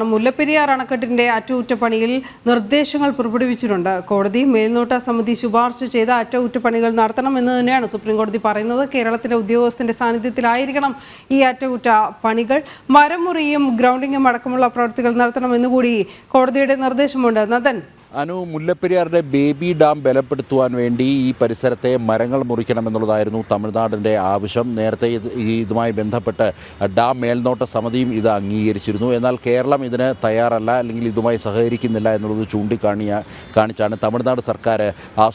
മുല്ലപ്പെരിയാർ അണക്കെട്ടിന്റെ അറ്റകുറ്റപ്പണിയിൽ നിർദ്ദേശങ്ങൾ പുറപ്പെടുവിച്ചിട്ടുണ്ട്. കോടതി മേൽനോട്ട സമിതി ശുപാർശ ചെയ്ത അറ്റകുറ്റപ്പണികൾ നടത്തണമെന്ന് തന്നെയാണ് സുപ്രീം കോടതി പറയുന്നത്. കേരളത്തിലെ ഉദ്യോഗസ്ഥന്റെ സാന്നിധ്യത്തിലായിരിക്കണം ഈ അറ്റകുറ്റപ്പണികൾ. മരം മുറിയും ഗ്രൗണ്ടിങ്ങും അടക്കമുള്ള പ്രവൃത്തികൾ നടത്തണമെന്നുകൂടി കോടതിയുടെ നിർദ്ദേശമുണ്ട്. നദൻ, മുല്ലപ്പെരിയാറിന്റെ ബേബി ഡാം ബലപ്പെടുത്തുവാൻ വേണ്ടി ഈ പരിസരത്തെ മരങ്ങൾ മുറിക്കണമെന്നുള്ളതായിരുന്നു തമിഴ്നാടിൻ്റെ ആവശ്യം. നേരത്തെ ഇതുമായി ബന്ധപ്പെട്ട് ഡാം മേൽനോട്ട സമിതിയും ഇത് അംഗീകരിച്ചിരുന്നു. എന്നാൽ കേരളം ഇതിന് തയ്യാറല്ല, അല്ലെങ്കിൽ ഇതുമായി സഹകരിക്കുന്നില്ല എന്നുള്ളത് കാണിച്ചാണ് തമിഴ്നാട് സർക്കാർ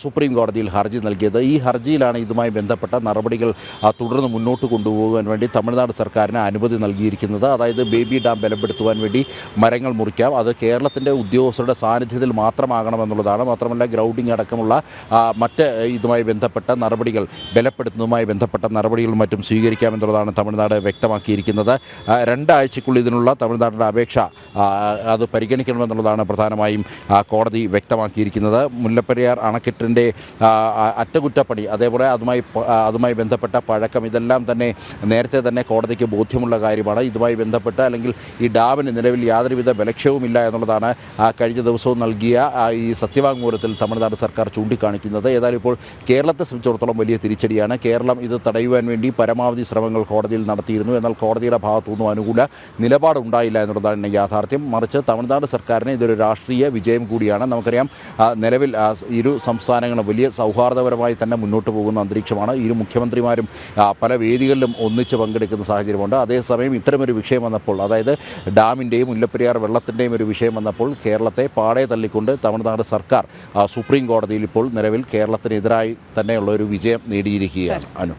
സുപ്രീം കോടതിയിൽ ഹർജി നൽകിയത്. ഈ ഹർജിയിലാണ് ഇതുമായി ബന്ധപ്പെട്ട നടപടികൾ തുടർന്ന് മുന്നോട്ട് കൊണ്ടുപോകാൻ വേണ്ടി തമിഴ്നാട് സർക്കാരിന് അനുമതി നൽകിയിരിക്കുന്നത്. അതായത് ബേബി ഡാം ബലപ്പെടുത്തുവാൻ വേണ്ടി മരങ്ങൾ മുറിക്കാം, അത് കേരളത്തിൻ്റെ ഉദ്യോഗസ്ഥരുടെ സാന്നിധ്യത്തിൽ മാത്രമാകണമെന്നുള്ളതാണ്. മാത്രമല്ല ഗ്രൗണ്ടിങ് അടക്കമുള്ള മറ്റ് ഇതുമായി ബന്ധപ്പെട്ട നടപടികൾ, ബലപ്പെടുത്തുന്നതുമായി ബന്ധപ്പെട്ട നടപടികളും മറ്റും സ്വീകരിക്കാമെന്നുള്ളതാണ് തമിഴ്നാട് വ്യക്തമാക്കിയിരിക്കുന്നത്. 2 ആഴ്ചയ്ക്കുള്ളിൽ ഇതിനുള്ള തമിഴ്നാടിൻ്റെ അപേക്ഷ അത് പരിഗണിക്കണമെന്നുള്ളതാണ് പ്രധാനമായും കോടതി വ്യക്തമാക്കിയിരിക്കുന്നത്. മുല്ലപ്പെരിയാർ അണക്കെട്ടിൻ്റെ അറ്റകുറ്റപ്പണി, അതേപോലെ അതുമായി ബന്ധപ്പെട്ട പഴക്കം, ഇതെല്ലാം തന്നെ നേരത്തെ തന്നെ കോടതിക്ക് ബോധ്യമുള്ള കാര്യമാണ്. ഇതുമായി ബന്ധപ്പെട്ട് അല്ലെങ്കിൽ ഈ ഡാമിന് നിലവിൽ യാതൊരുവിധ ബലക്ഷയവുമില്ല എന്നുള്ളതാണ് കഴിഞ്ഞ ദിവസവും നൽകിയ ഈ സത്യവാങ്മൂലത്തിൽ തമിഴ്നാട് സർക്കാർ ചൂണ്ടിക്കാണിക്കുന്നത്. ഏതായാലും ഇപ്പോൾ കേരളത്തെ സംബന്ധിച്ചിടത്തോളം വലിയ തിരിച്ചടിയാണ്. കേരളം ഇത് തടയുവാൻ വേണ്ടി പരമാവധി ശ്രമങ്ങൾ കോടതിയിൽ നടത്തിയിരുന്നു. എന്നാൽ കോടതിയുടെ ഭാഗത്തുനിന്നും അനുകൂല നിലപാടുണ്ടായില്ല എന്നുള്ളതാണ് യാഥാർത്ഥ്യം. മറിച്ച് തമിഴ്നാട് സർക്കാരിന് ഇതൊരു രാഷ്ട്രീയ വിജയം കൂടിയാണ്. നമുക്കറിയാം, നിലവിൽ ഇരു സംസ്ഥാനങ്ങളും വലിയ സൗഹാർദ്ദപരമായി തന്നെ മുന്നോട്ട് പോകുന്ന അന്തരീക്ഷമാണ്. ഇരു മുഖ്യമന്ത്രിമാരും പല വേദികളിലും ഒന്നിച്ച് പങ്കെടുക്കുന്ന സാഹചര്യമുണ്ട്. അതേസമയം ഇത്തരമൊരു വിഷയം വന്നപ്പോൾ, അതായത് ഡാമിൻ്റെയും മുല്ലപ്പെരിയാർ വെള്ളത്തിൻ്റെയും ഒരു വിഷയം വന്നപ്പോൾ കേരളത്തെ പാടെ തള്ളിക്കൊണ്ട് തമിഴ്നാട് സർക്കാർ സുപ്രീം കോടതിയിൽ ഇപ്പോൾ നിലവിൽ കേരളത്തിനെതിരായി തന്നെയുള്ള ഒരു വിജയം നേടിയിരിക്കുകയാണ്. അനു.